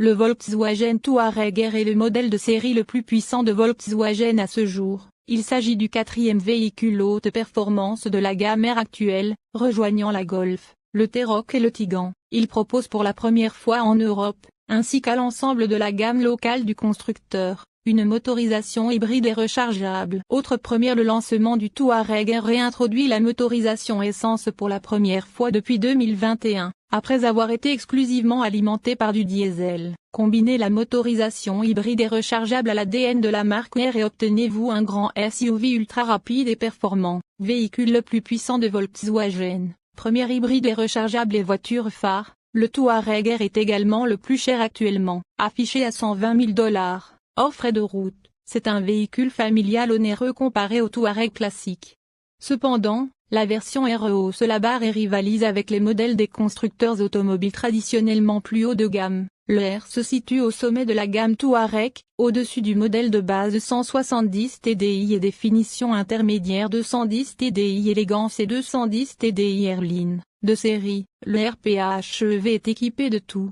Le Volkswagen Touareg R est le modèle de série le plus puissant de Volkswagen à ce jour. Il s'agit du quatrième véhicule haute performance de la gamme R actuelle, rejoignant la Golf, le T-Roc et le Tiguan. Il propose pour la première fois en Europe, ainsi qu'à l'ensemble de la gamme locale du constructeur, une motorisation hybride et rechargeable. Autre première, le lancement du Touareg R réintroduit la motorisation essence pour la première fois depuis 2021. Après avoir été exclusivement alimenté par du diesel, combinez la motorisation hybride et rechargeable à l'ADN de la marque R et obtenez-vous un grand SUV ultra rapide et performant, véhicule le plus puissant de Volkswagen. Premier hybride et rechargeable et voiture phare, le Touareg R est également le plus cher actuellement, affiché à 120 000 $, hors frais de route. C'est un véhicule familial onéreux comparé au Touareg classique. Cependant, la version R rehausse la barre et rivalise avec les modèles des constructeurs automobiles traditionnellement plus haut de gamme. Le R se situe au sommet de la gamme Touareg, au-dessus du modèle de base 170 TDI et des finitions intermédiaires 210 TDI Elegance et 210 TDI Airline. De série, le R PHEV est équipé de tout.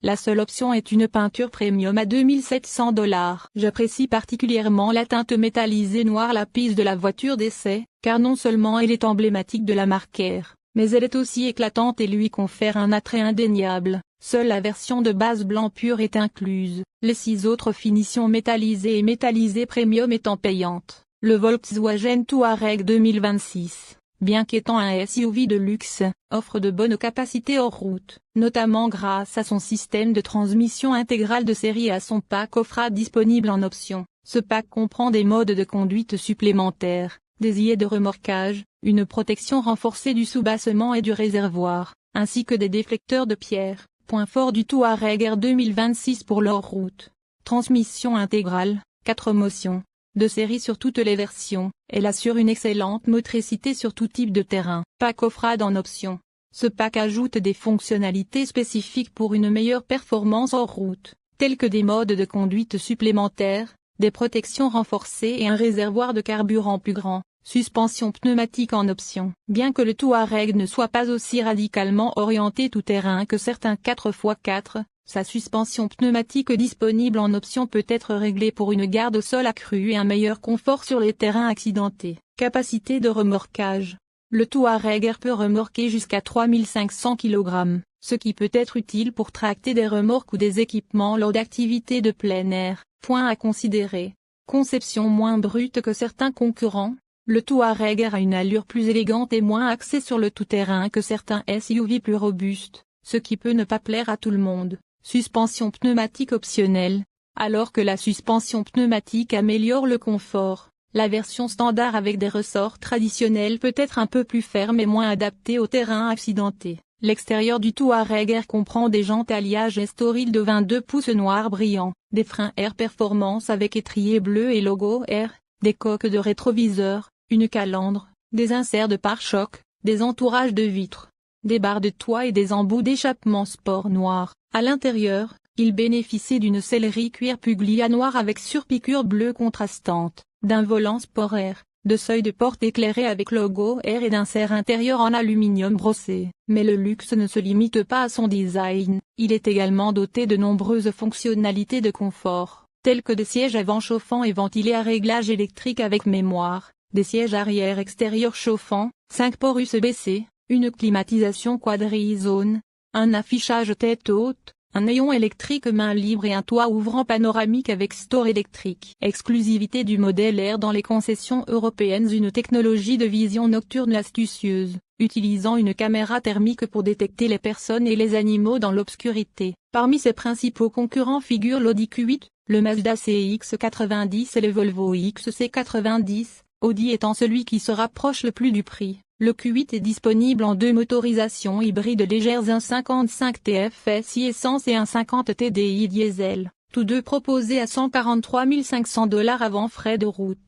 La seule option est une peinture premium à 2 700 $. J'apprécie particulièrement la teinte métallisée noire lapis de la voiture d'essai, car non seulement elle est emblématique de la marque R, mais elle est aussi éclatante et lui confère un attrait indéniable. Seule la version de base blanc pur est incluse, les 6 autres finitions métallisées et métallisées premium étant payantes. Le Volkswagen Touareg 2026, bien qu'étant un SUV de luxe, offre de bonnes capacités hors route, notamment grâce à son système de transmission intégrale de série et à son pack coffrage disponible en option. Ce pack comprend des modes de conduite supplémentaires, des îlets de remorquage, une protection renforcée du soubassement et du réservoir, ainsi que des déflecteurs de pierre, point fort du Touareg R 2026 pour l'hors-route. Transmission intégrale, 4 motions, de série sur toutes les versions, elle assure une excellente motricité sur tout type de terrain. Pack off-road en option. Ce pack ajoute des fonctionnalités spécifiques pour une meilleure performance hors route, telles que des modes de conduite supplémentaires, des protections renforcées et un réservoir de carburant plus grand. Suspension pneumatique en option. Bien que le Touareg ne soit pas aussi radicalement orienté tout-terrain que certains 4x4, sa suspension pneumatique disponible en option peut être réglée pour une garde au sol accrue et un meilleur confort sur les terrains accidentés. Capacité de remorquage. Le Touareg R peut remorquer jusqu'à 3500 kg, ce qui peut être utile pour tracter des remorques ou des équipements lors d'activités de plein air. Point à considérer. Conception moins brute que certains concurrents. Le Touareg R a une allure plus élégante et moins axée sur le tout-terrain que certains SUV plus robustes, ce qui peut ne pas plaire à tout le monde. Suspension pneumatique optionnelle. Alors que la suspension pneumatique améliore le confort, la version standard avec des ressorts traditionnels peut être un peu plus ferme et moins adaptée au terrain accidenté. L'extérieur du Touareg R comprend des jantes alliage Estoril de 22 pouces noir brillant, des freins R Performance avec étrier bleu et logo R, des coques de rétroviseur, une calandre, des inserts de pare-chocs, des entourages de vitres, des barres de toit et des embouts d'échappement sport noir. À l'intérieur, il bénéficie d'une sellerie cuir Puglia noire avec surpiqûre bleue contrastante, d'un volant sport R, de seuil de porte éclairé avec logo R et d'insert intérieur en aluminium brossé. Mais le luxe ne se limite pas à son design, il est également doté de nombreuses fonctionnalités de confort, telles que des sièges avant chauffants et ventilés à réglage électrique avec mémoire, des sièges arrière extérieurs chauffants, 5 ports USB-C, une climatisation quadri-zone, un affichage tête haute, un néon électrique main libre et un toit ouvrant panoramique avec store électrique. Exclusivité du modèle R dans les concessions européennes, une technologie de vision nocturne astucieuse, utilisant une caméra thermique pour détecter les personnes et les animaux dans l'obscurité. Parmi ses principaux concurrents figurent l'Audi Q8, le Mazda CX-90 et le Volvo XC90, Audi étant celui qui se rapproche le plus du prix. Le Q8 est disponible en 2 motorisations hybrides légères, un 55 TFSI essence et un 50 TDI diesel, tous deux proposés à 143 500 $ avant frais de route.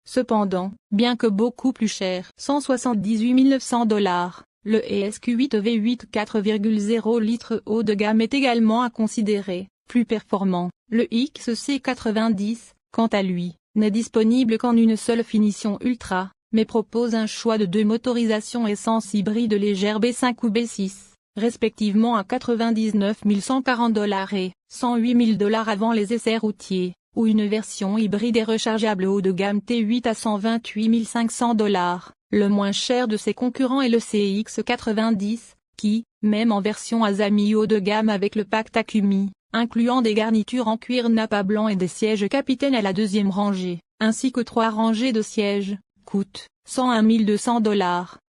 Cependant, bien que beaucoup plus cher, 178 900 $, le ES-Q8 V8 4,0 litres haut de gamme est également à considérer. Plus performant, le XC90, quant à lui, n'est disponible qu'en une seule finition ultra, mais propose un choix de 2 motorisations essence hybride légère B5 ou B6. respectivement à $99 140 et $108 000 avant les essais routiers, ou une version hybride et rechargeable haut de gamme T8 à $128 500. Le moins cher de ses concurrents est le CX90, qui, même en version Azami haut de gamme avec le pack Takumi, incluant des garnitures en cuir nappa blanc et des sièges capitaine à la deuxième rangée, ainsi que 3 rangées de sièges, coûte $101 200.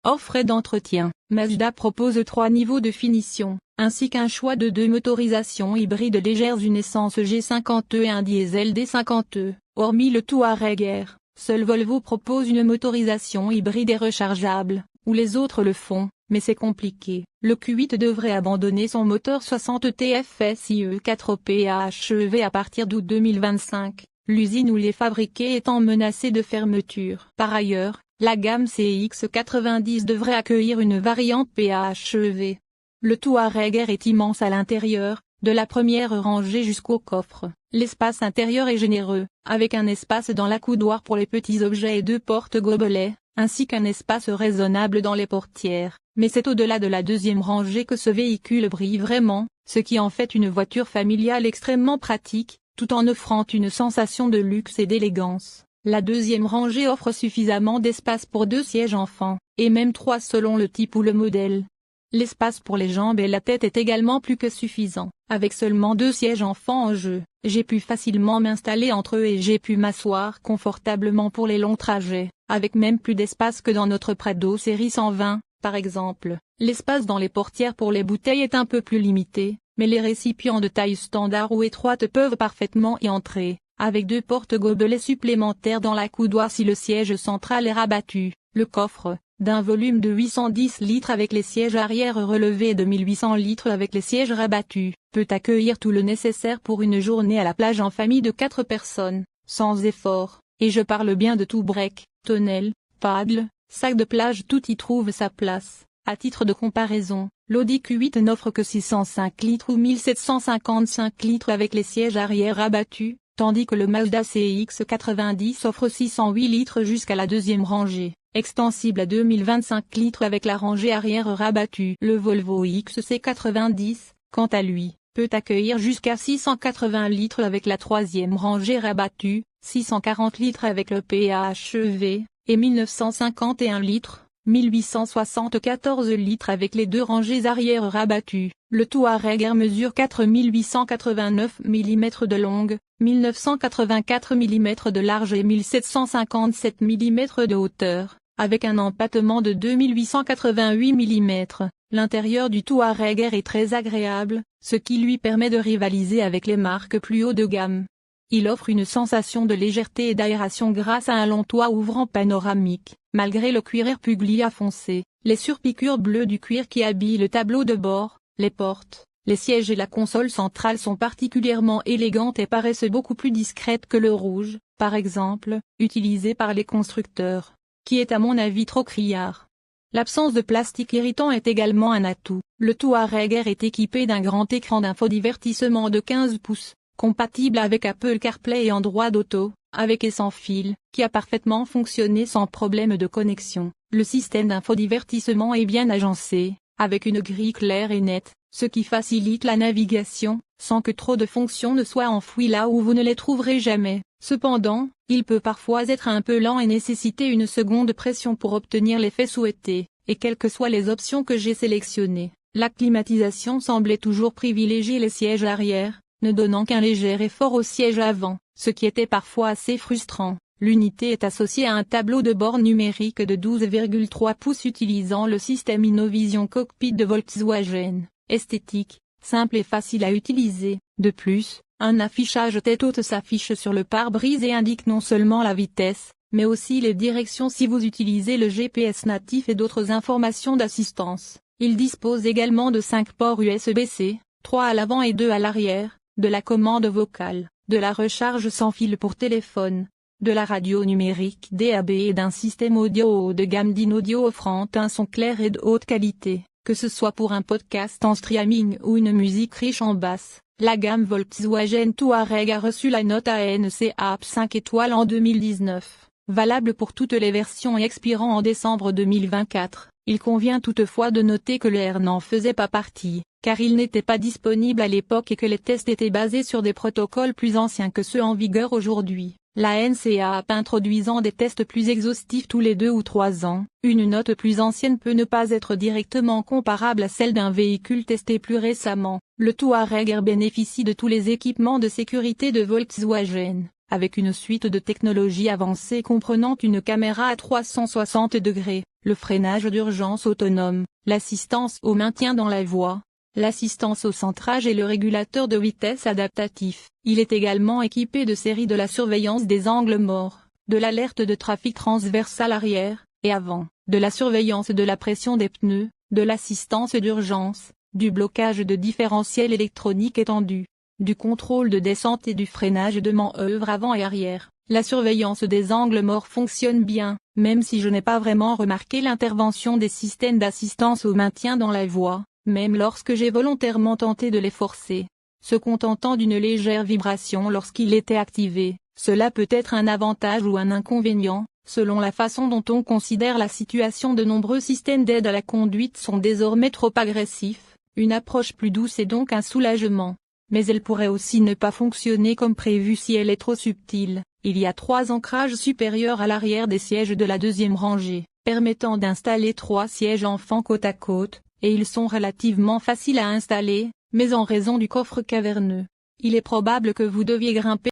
Hors frais d'entretien, Mazda propose 3 niveaux de finition, ainsi qu'un choix de 2 motorisations hybrides légères, une essence G50E et un diesel D50E. Hormis le Touareg R, seul Volvo propose une motorisation hybride et rechargeable, ou les autres le font, mais c'est compliqué. Le Q8 devrait abandonner son moteur 60 TFSIe 4 PHEV à partir d'août 2025, l'usine où il est fabriqué étant menacée de fermeture. Par ailleurs, la gamme CX90 devrait accueillir une variante PHEV. Le Touareg R est immense à l'intérieur, de la première rangée jusqu'au coffre. L'espace intérieur est généreux, avec un espace dans l'accoudoir pour les petits objets et 2 porte-gobelets, ainsi qu'un espace raisonnable dans les portières. Mais c'est au-delà de la deuxième rangée que ce véhicule brille vraiment, ce qui en fait une voiture familiale extrêmement pratique, tout en offrant une sensation de luxe et d'élégance. La deuxième rangée offre suffisamment d'espace pour 2 sièges enfants, et même 3 selon le type ou le modèle. L'espace pour les jambes et la tête est également plus que suffisant. Avec seulement 2 sièges enfants en jeu, j'ai pu facilement m'installer entre eux et j'ai pu m'asseoir confortablement pour les longs trajets, avec même plus d'espace que dans notre Prado série 120, par exemple. L'espace dans les portières pour les bouteilles est un peu plus limité, mais les récipients de taille standard ou étroite peuvent parfaitement y entrer, avec 2 porte-gobelets supplémentaires dans l'accoudoir si le siège central est rabattu. Le coffre, d'un volume de 810 litres avec les sièges arrière relevés et de 1800 litres avec les sièges rabattus, peut accueillir tout le nécessaire pour une journée à la plage en famille de 4 personnes, sans effort, et je parle bien de tout break, tonnelle, paddle, sac de plage, tout y trouve sa place. À titre de comparaison, l'Audi Q8 n'offre que 605 litres ou 1755 litres avec les sièges arrière rabattus, tandis que le Mazda CX90 offre 608 litres jusqu'à la deuxième rangée, extensible à 2025 litres avec la rangée arrière rabattue. Le Volvo XC90, quant à lui, peut accueillir jusqu'à 680 litres avec la troisième rangée rabattue, 640 litres avec le PHEV, et 1951 litres, 1874 litres avec les 2 rangées arrière rabattues. Le Touareg R mesure 4889 mm de longue, 1984 mm de large et 1757 mm de hauteur, avec un empattement de 2888 mm. L'intérieur du Touareg R est très agréable, ce qui lui permet de rivaliser avec les marques plus haut de gamme. Il offre une sensation de légèreté et d'aération grâce à un long toit ouvrant panoramique, malgré le cuir Puglia foncé, les surpiqûres bleues du cuir qui habillent le tableau de bord, les portes, les sièges et la console centrale sont particulièrement élégantes et paraissent beaucoup plus discrètes que le rouge, par exemple, utilisé par les constructeurs, qui est à mon avis trop criard. L'absence de plastique irritant est également un atout. Le Touareg R est équipé d'un grand écran d'infodivertissement de 15 pouces, compatible avec Apple CarPlay et Android Auto, avec et sans fil, qui a parfaitement fonctionné sans problème de connexion. Le système d'infodivertissement est bien agencé, avec une grille claire et nette, ce qui facilite la navigation, sans que trop de fonctions ne soient enfouies là où vous ne les trouverez jamais. Cependant, il peut parfois être un peu lent et nécessiter une seconde pression pour obtenir l'effet souhaité, et quelles que soient les options que j'ai sélectionnées, la climatisation semblait toujours privilégier les sièges arrière, ne donnant qu'un léger effort au siège avant, ce qui était parfois assez frustrant. L'unité est associée à un tableau de bord numérique de 12,3 pouces utilisant le système InnoVision Cockpit de Volkswagen, esthétique, simple et facile à utiliser. De plus, un affichage tête haute s'affiche sur le pare-brise et indique non seulement la vitesse, mais aussi les directions si vous utilisez le GPS natif et d'autres informations d'assistance. Il dispose également de 5 ports USB-C, 3 à l'avant et 2 à l'arrière, de la commande vocale, de la recharge sans fil pour téléphone, de la radio numérique DAB et d'un système audio haut de gamme d'InAudio offrant un son clair et de haute qualité, que ce soit pour un podcast en streaming ou une musique riche en basse. La gamme Volkswagen Touareg a reçu la note ANCAP 5 étoiles en 2019, valable pour toutes les versions et expirant en décembre 2024. Il convient toutefois de noter que le R n'en faisait pas partie, car il n'était pas disponible à l'époque et que les tests étaient basés sur des protocoles plus anciens que ceux en vigueur aujourd'hui. La NCAP introduisant des tests plus exhaustifs tous les 2 ou 3 ans, une note plus ancienne peut ne pas être directement comparable à celle d'un véhicule testé plus récemment. Le Touareg R bénéficie de tous les équipements de sécurité de Volkswagen, avec une suite de technologies avancées comprenant une caméra à 360 degrés, le freinage d'urgence autonome, l'assistance au maintien dans la voie, l'assistance au centrage et le régulateur de vitesse adaptatif. Il est également équipé de séries de la surveillance des angles morts, de l'alerte de trafic transversal arrière et avant, de la surveillance de la pression des pneus, de l'assistance d'urgence, du blocage de différentiel électronique étendu, du contrôle de descente et du freinage de manœuvre avant et arrière. La surveillance des angles morts fonctionne bien, même si je n'ai pas vraiment remarqué l'intervention des systèmes d'assistance au maintien dans la voie, même lorsque j'ai volontairement tenté de les forcer. Se contentant d'une légère vibration lorsqu'il était activé, cela peut être un avantage ou un inconvénient, selon la façon dont on considère la situation. De nombreux systèmes d'aide à la conduite sont désormais trop agressifs, une approche plus douce est donc un soulagement. Mais elle pourrait aussi ne pas fonctionner comme prévu si elle est trop subtile. Il y a 3 ancrages supérieurs à l'arrière des sièges de la deuxième rangée, permettant d'installer 3 sièges enfants côte à côte, et ils sont relativement faciles à installer, mais en raison du coffre caverneux, il est probable que vous deviez grimper.